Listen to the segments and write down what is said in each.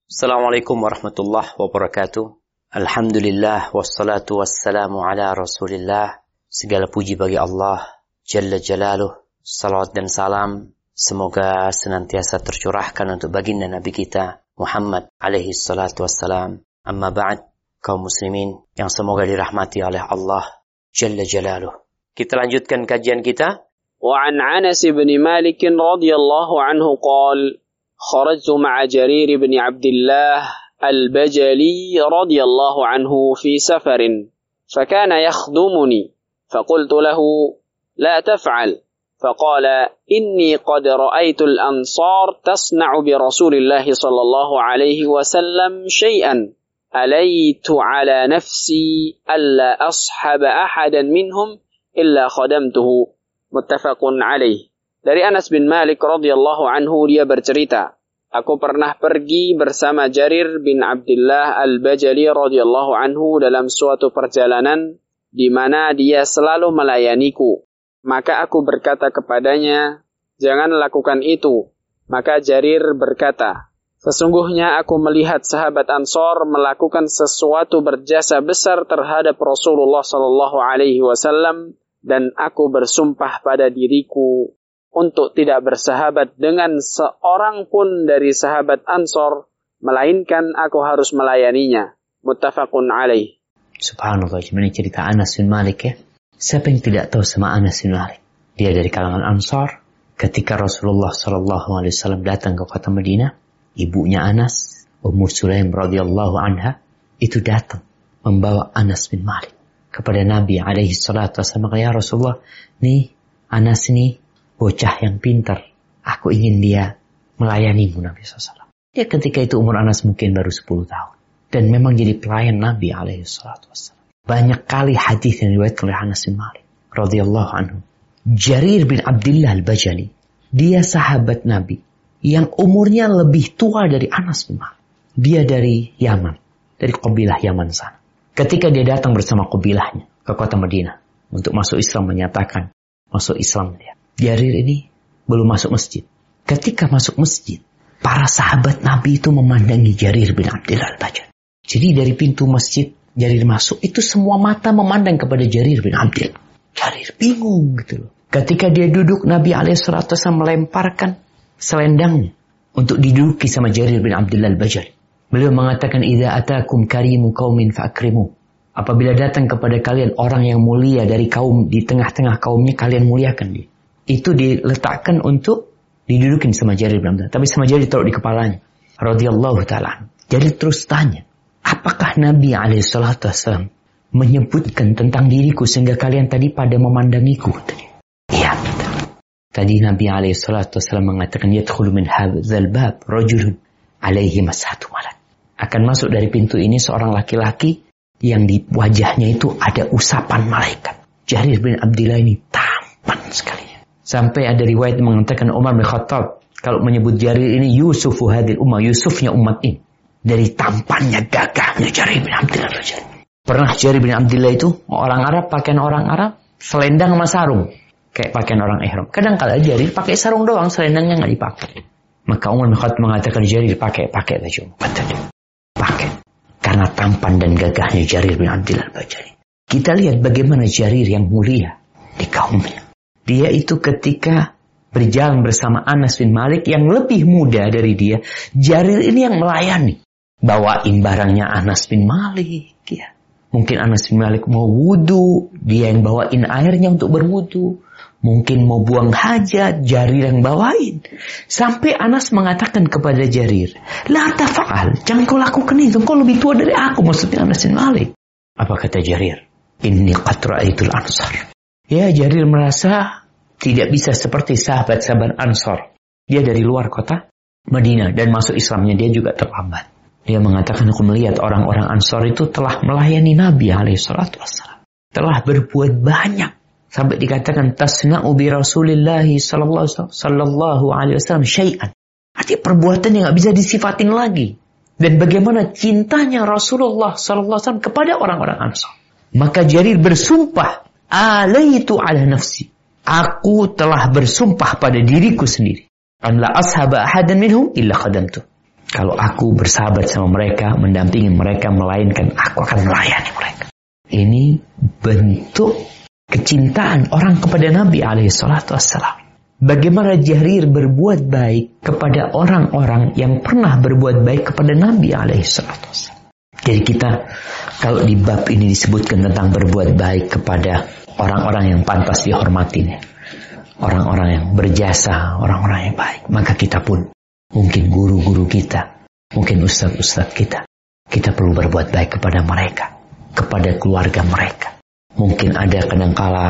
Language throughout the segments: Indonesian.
Assalamualaikum warahmatullahi wabarakatuh. Alhamdulillah wassalatu wassalamu ala Rasulillah. Segala puji bagi Allah Jalla Jalaluh. Salawat dan salam semoga senantiasa tercurahkan untuk baginda Nabi kita Muhammad alaihi salatu wassalam. Amma ba'd, kaum muslimin yang semoga dirahmati oleh Allah Jalla Jalaluh. Kita lanjutkan kajian kita. Wa an Anas bin Malik radhiyallahu anhu qala خرجت مع جرير بن عبد الله البجلي رضي الله عنه في سفر فكان يخدمني فقلت له لا تفعل فقال إني قد رأيت الأنصار تصنع برسول الله صلى الله عليه وسلم شيئا أليت على نفسي ألا أصحب أحدا منهم إلا خدمته متفق عليه. Dari Anas bin Malik radhiyallahu anhu, dia bercerita, aku pernah pergi bersama Jarir bin Abdullah al-Bajali radhiyallahu anhu dalam suatu perjalanan di mana dia selalu melayaniku. Maka aku berkata kepadanya, jangan lakukan itu. Maka Jarir berkata, sesungguhnya aku melihat sahabat Ansor melakukan sesuatu berjasa besar terhadap Rasulullah sallallahu alaihi wasallam dan aku bersumpah pada diriku untuk tidak bersahabat dengan seorang pun dari sahabat Ansor, melainkan aku harus melayaninya. Muttafaqun alaih. Subhanallah, gimana cerita Anas bin Malik ya? Siapa yang tidak tahu sama Anas bin Malik? Dia dari kalangan Ansor. Ketika Rasulullah SAW datang ke kota Madinah, ibunya Anas, Ummu Sulaim radhiyallahu anha, itu datang membawa Anas bin Malik kepada Nabi alaihi salatu wasallam. Ya Rasulullah, nih Anas ini bocah yang pintar. Aku ingin dia melayanimu Nabi SAW. Dia ketika itu umur Anas mungkin baru 10 tahun. Dan memang jadi pelayan Nabi SAW. Banyak kali hadis yang diriwayatkan oleh Anas bin Malik radhiyallahu anhu. Jarir bin Abdullah al-Bajali, dia sahabat Nabi yang umurnya lebih tua dari Anas bin Malik. Dia dari Yaman, dari kabilah Yaman sana. Ketika dia datang bersama kabilahnya ke kota Madinah untuk masuk Islam, menyatakan masuk Islam dia. Jarir ini belum masuk masjid. Ketika masuk masjid, para sahabat Nabi itu memandangi Jarir bin Abdullah al-Bajali. Jadi dari pintu masjid Jarir masuk, itu semua mata memandang kepada Jarir bin Abdullah. Jarir bingung gitu loh. Ketika dia duduk, Nabi SAW melemparkan selendangnya untuk diduduki sama Jarir bin Abdullah al-Bajali. Beliau mengatakan, "Idza atakum karimu qaumin fa'akrimu." Apabila datang kepada kalian orang yang mulia dari kaum, di tengah-tengah kaumnya, kalian muliakan dia. Itu diletakkan untuk didudukin sama Jarir bin Abdullah. Tapi sama Jarir ditaruh di kepalanya. Radhiyallahu ta'ala. Jarir terus tanya, apakah Nabi SAW menyebutkan tentang diriku sehingga kalian tadi pada memandangiku? Iya. Tadi Nabi SAW mengatakan, yadkhulu min hadzal bab rajulun alaihi masatu malak. Akan masuk dari pintu ini seorang laki-laki yang di wajahnya itu ada usapan malaikat. Jarir bin Abdullah ini tampan sekali. Sampai ada riwayat mengatakan Umar bin Khattab kalau menyebut Jarir ini Yusufu hadil ummah, Yusufnya umat ini. Dari tampannya, gagahnya Jarir bin Abdullah. Pernah Jarir bin Abdullah itu orang Arab, pakaian orang Arab, selendang sama sarung, kayak pakaian orang ihram. Kadang-kala Jarir pakai sarung doang, selendangnya nggak dipakai. Maka Umar bin Khattab mengatakan Jarir pakai baju. Pakai. Karena tampan dan gagahnya Jarir bin Abdullah al-Bajali. Kita lihat bagaimana Jarir yang mulia di kaumnya. Dia itu ketika berjalan bersama Anas bin Malik yang lebih muda dari dia, Jarir ini yang melayani. Bawain barangnya Anas bin Malik. Ya. Mungkin Anas bin Malik mau wudu, dia yang bawain airnya untuk berwudu. Mungkin mau buang hajat, Jarir yang bawain. Sampai Anas mengatakan kepada Jarir, la tafa'al, jangan kau lakukan itu, kau lebih tua dari aku, maksudnya Anas bin Malik. Apa kata Jarir? Inni qad ra'aitul ansar. Ya, Jarir merasa tidak bisa seperti sahabat-sahabat Ansor. Dia dari luar kota Madinah dan masuk Islamnya dia juga terlambat. Dia mengatakan, aku melihat orang-orang Ansor itu telah melayani Nabi alaihissalatu wassalam. Telah berbuat banyak. Sampai dikatakan, tasna'u bi Rasulillahi sallallahu alaihi wasallam syai'an. Artinya perbuatan yang gak bisa disifatin lagi. Dan bagaimana cintanya Rasulullah sallallahu alaihi wasallam kepada orang-orang Ansor. Maka Jarir bersumpah, alaitu ala nafsi. Aku telah bersumpah pada diriku sendiri. An la ashaba ahadan minhum illa khadamtu. Kalau aku bersahabat sama mereka, mendampingi mereka, melainkan aku akan melayani mereka. Ini bentuk kecintaan orang kepada Nabi SAW. Bagaimana Jarir berbuat baik kepada orang-orang yang pernah berbuat baik kepada Nabi SAW. Jadi kita, kalau di bab ini disebutkan tentang berbuat baik kepada orang-orang yang pantas dihormatinya, orang-orang yang berjasa, orang-orang yang baik, maka kita pun, mungkin guru-guru kita, mungkin ustadz-ustadz kita perlu berbuat baik kepada mereka, kepada keluarga mereka. Mungkin ada kadangkala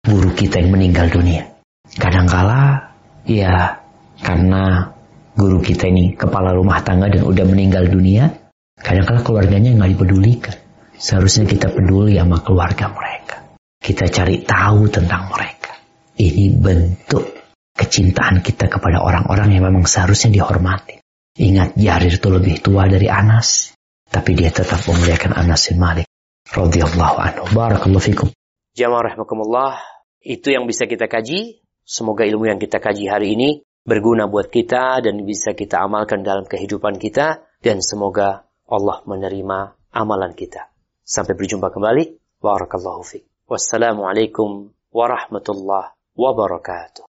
guru kita yang meninggal dunia. Kadangkala ya karena guru kita ini kepala rumah tangga dan udah meninggal dunia, kadangkala keluarganya nggak dipedulikan. Seharusnya kita peduli sama keluarga mereka. Kita cari tahu tentang mereka. Ini bentuk kecintaan kita kepada orang-orang yang memang seharusnya dihormati. Ingat, Jarir itu lebih tua dari Anas, tapi dia tetap memuliakan Anas bin Malik radhiyallahu anhu. Barakallahu fikum. Jamaah rahimakumullah, itu yang bisa kita kaji. Semoga ilmu yang kita kaji hari ini berguna buat kita dan bisa kita amalkan dalam kehidupan kita. Dan semoga Allah menerima amalan kita. Sampai berjumpa kembali. Barakallahu fiik. Wassalamualaikum warahmatullahi wabarakatuh.